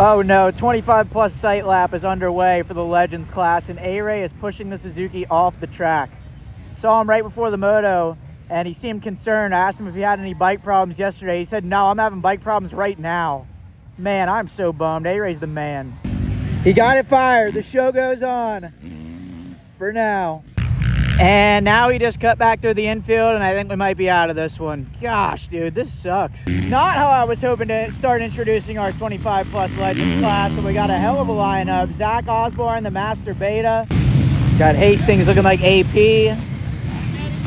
Oh no, 25 plus sight lap is underway for the Legends class, and A-Ray is pushing the Suzuki off the track. Saw him right before the moto, and he seemed concerned. I asked him if he had any bike problems yesterday. He said, no, I'm having bike problems right now. Man, I'm so bummed. A-Ray's the man. He got it fired. The show goes on for now. And now he just cut back through the infield, and I think we might be out of this one. Gosh, dude, this sucks. Not how I was hoping to start introducing our 25 plus Legends class, but we got a hell of a lineup. Zack Osborne, the Master Beta. Got Hastings looking like AP.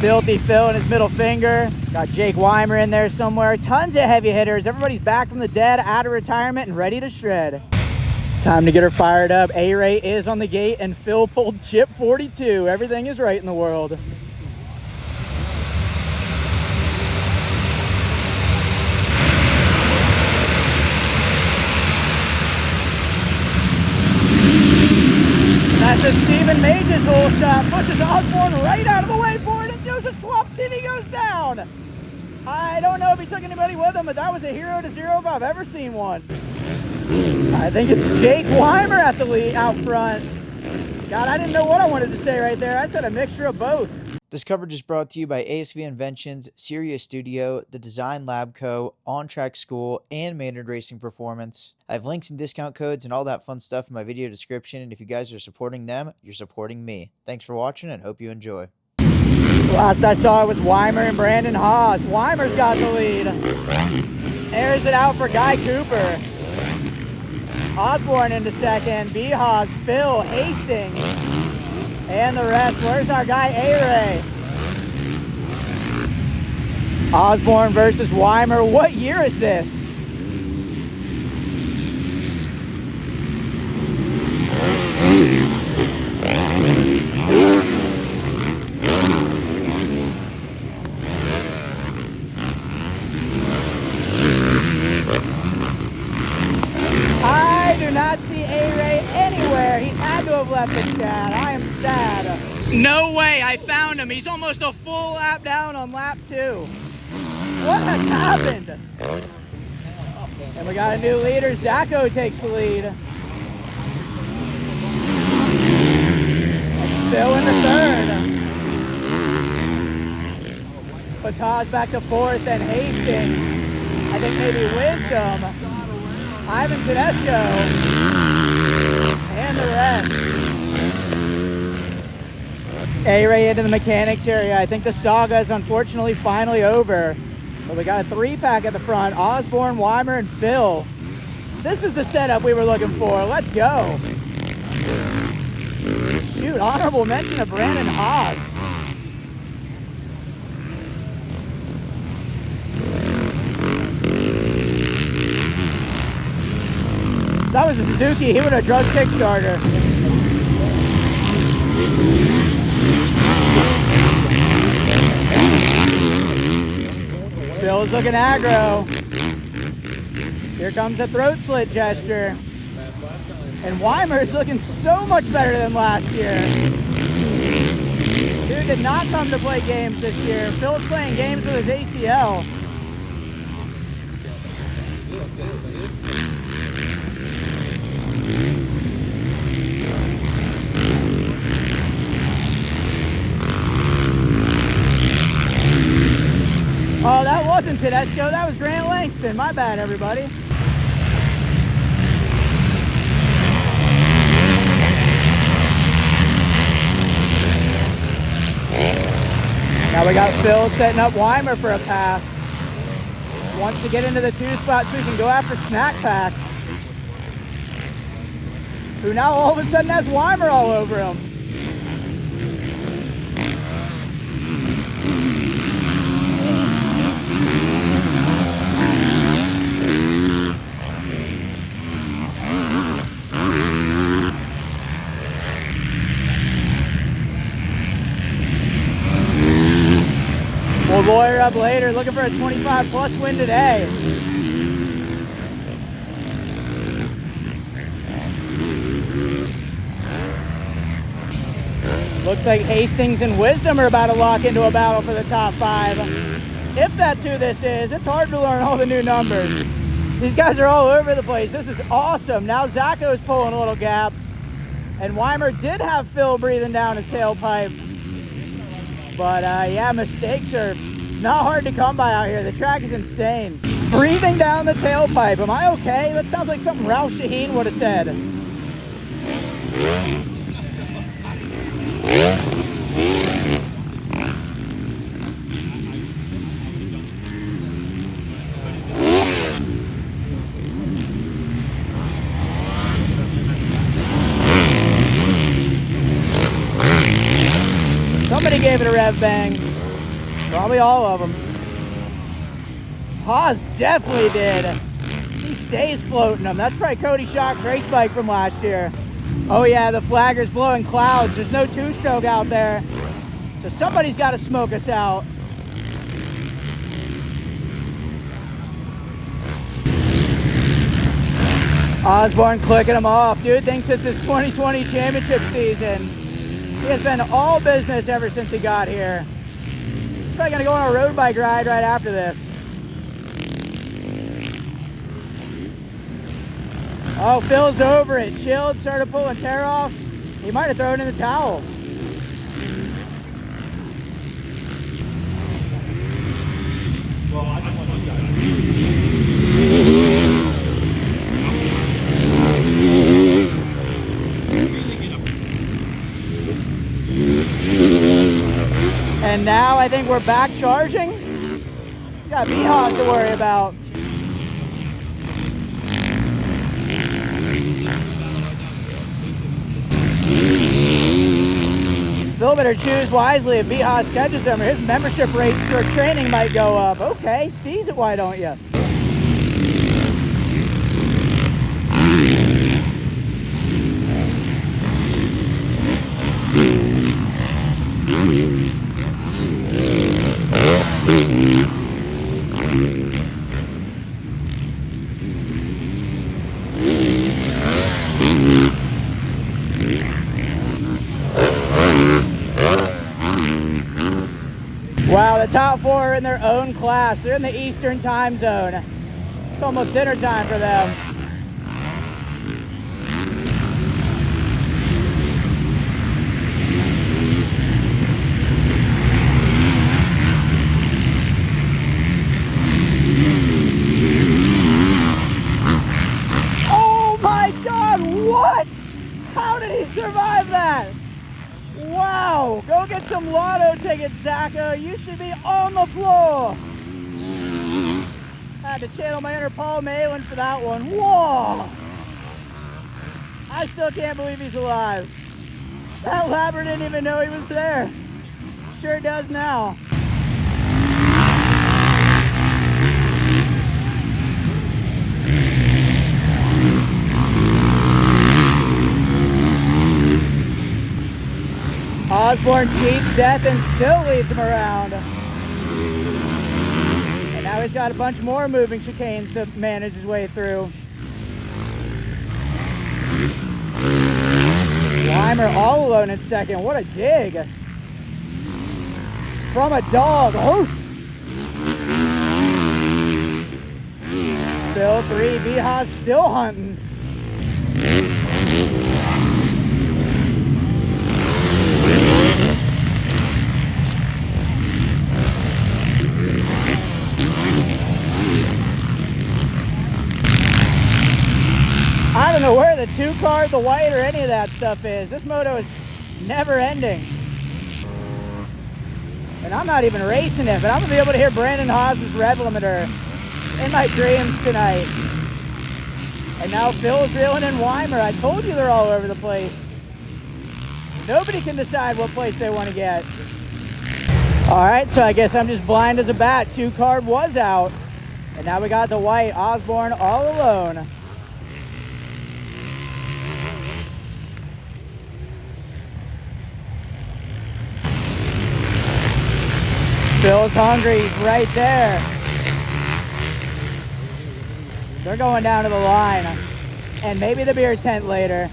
Filthy Phil in his middle finger. Got Jake Weimer in there somewhere. Tons of heavy hitters. Everybody's back from the dead, out of retirement, and ready to shred. Time to get her fired up. A-Ray is on the gate, and Phil pulled chip 42. Everything is right in the world. That's a Stephen Mage's hole shot. Pushes Osborne right out of the way for it, and goes a swap seat. He goes down. I don't know if he took anybody with him, but that was a 0 to 0 if I've ever seen one. I think it's Jake Weimer at the lead out front. God, I didn't know what I wanted to say right there. I said a mixture of both. This coverage is brought to you by ASV Inventions, Sirius Studio, the Design Lab Co., On Track School, and Maynard Racing Performance. I have links and discount codes and all that fun stuff in my video description, and if you guys are supporting them, you're supporting me. Thanks for watching, and hope you enjoy. Last I saw it was Weimer and Brandon Haas. Weimer's got the lead. Airs it out for Guy Cooper. Osborne into second. B-Haas, Phil, Hastings, and the rest. Where's our guy A-Ray? Osborne versus Weimer. What year is this? I do not see A-Ray anywhere. He's had to have left the chat. I am sad. No way, I found him. He's almost a full lap down on lap 2. What has happened? And we got a new leader. Zacko takes the lead. Phil in the third. Pataz back to fourth, and Hastings. I think maybe Wisdom. Ivan Tedesco, and the rest. A-Ray into the mechanics area. I think the saga is unfortunately finally over. But we got a 3-pack at the front. Osborne, Weimer, and Phil. This is the setup we were looking for. Let's go. Shoot, honorable mention of Brandon Haas. That was a Suzuki. He would have drugged Kickstarter. Phil's looking aggro. Here comes a throat slit gesture. And Weimer is looking so much better than last year. Dude did not come to play games this year. Phil's playing games with his ACL. Oh, that wasn't Tedesco, that was Grant Langston. My bad, everybody. Now we got Phil setting up Weimer for a pass. Wants to get into the 2 spot so he can go after Snack Pack, who now all of a sudden has Weimer all over him. We'll lawyer up later, looking for a 25 plus win today. Looks like Hastings and Wisdom are about to lock into a battle for the top 5. If that's who this is, it's hard to learn all the new numbers. These guys are all over the place. This is awesome. Now Zacko's pulling a little gap. And Weimer did have Phil breathing down his tailpipe. But yeah, mistakes are not hard to come by out here. The track is insane. Breathing down the tailpipe. Am I okay? That sounds like something Ralph Shaheen would have said. Somebody gave it a rev bang. Probably all of them. Haas definitely did. He stays floating them. That's probably Cody Shock's race bike from last year. Oh yeah, the flagger's blowing clouds. There's no two-stroke out there. So somebody's got to smoke us out. Osborne clicking him off. Dude thinks it's his 2020 championship season. He has been all business ever since he got here. He's probably gonna go on a road bike ride right after this. Oh, Phil's over it. Chilled, started pulling tear-offs. He might have thrown in the towel. Well, I just want you And now I think we're back charging. We got Mihawk to worry about. Phil better choose wisely if Mihawk catches him or his membership rates for training might go up. Okay, steez it, why don't you? Wow, the top four are in their own class. They're in the Eastern time zone. It's almost dinner time for them. Oh my God, what? How did he survive that? Wow, go get some lotto tickets, Zacko. You should be on the floor. Had to channel my inner Paul Malin for that one. Whoa! I still can't believe he's alive. That labber didn't even know he was there. Sure does now. Osborne cheats death and still leads him around. And now he's got a bunch more moving chicanes to manage his way through. Weimer all alone in second. What a dig. From a dog. Oh. Still 3. Vihas still hunting. I don't know where the 2 car, the white, or any of that stuff is. This moto is never ending. And I'm not even racing it, but I'm gonna be able to hear Brandon Haas's rev limiter in my dreams tonight. And now Phil's reeling in Weimer. I told you they're all over the place. Nobody can decide what place they want to get. All right, so I guess I'm just blind as a bat. 2 carb was out. And now we got the white, Osborne all alone. Phil's hungry, he's right there. They're going down to the line. And maybe the beer tent later.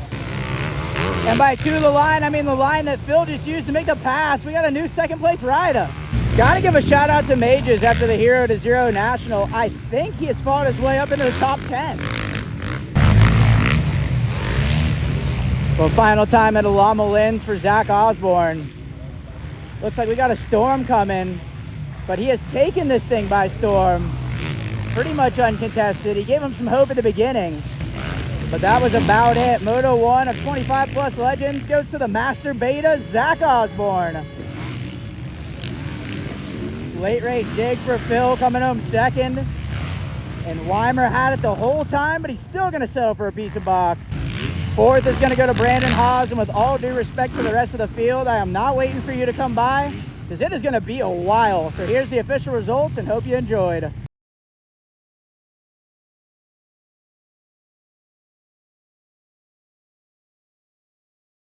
And by 2 the line, I mean the line that Phil just used to make the pass. We got a new second place rider. Gotta give a shout out to Mages after the 0 to 0 National. I think he has fought his way up into the top 10. Well, final time at Alama Lynn's for Zack Osborne. Looks like we got a storm coming, but he has taken this thing by storm. Pretty much uncontested. He gave him some hope at the beginning, but that was about it. Moto 1 of 25 plus legends goes to the Master Beta, Zack Osborne. Late race dig for Phil, coming home second. And Weimer had it the whole time, but he's still gonna settle for a piece of box. Fourth is gonna go to Brandon Haas, and with all due respect to the rest of the field, I am not waiting for you to come by, because it is gonna be a while. So here's the official results, and hope you enjoyed.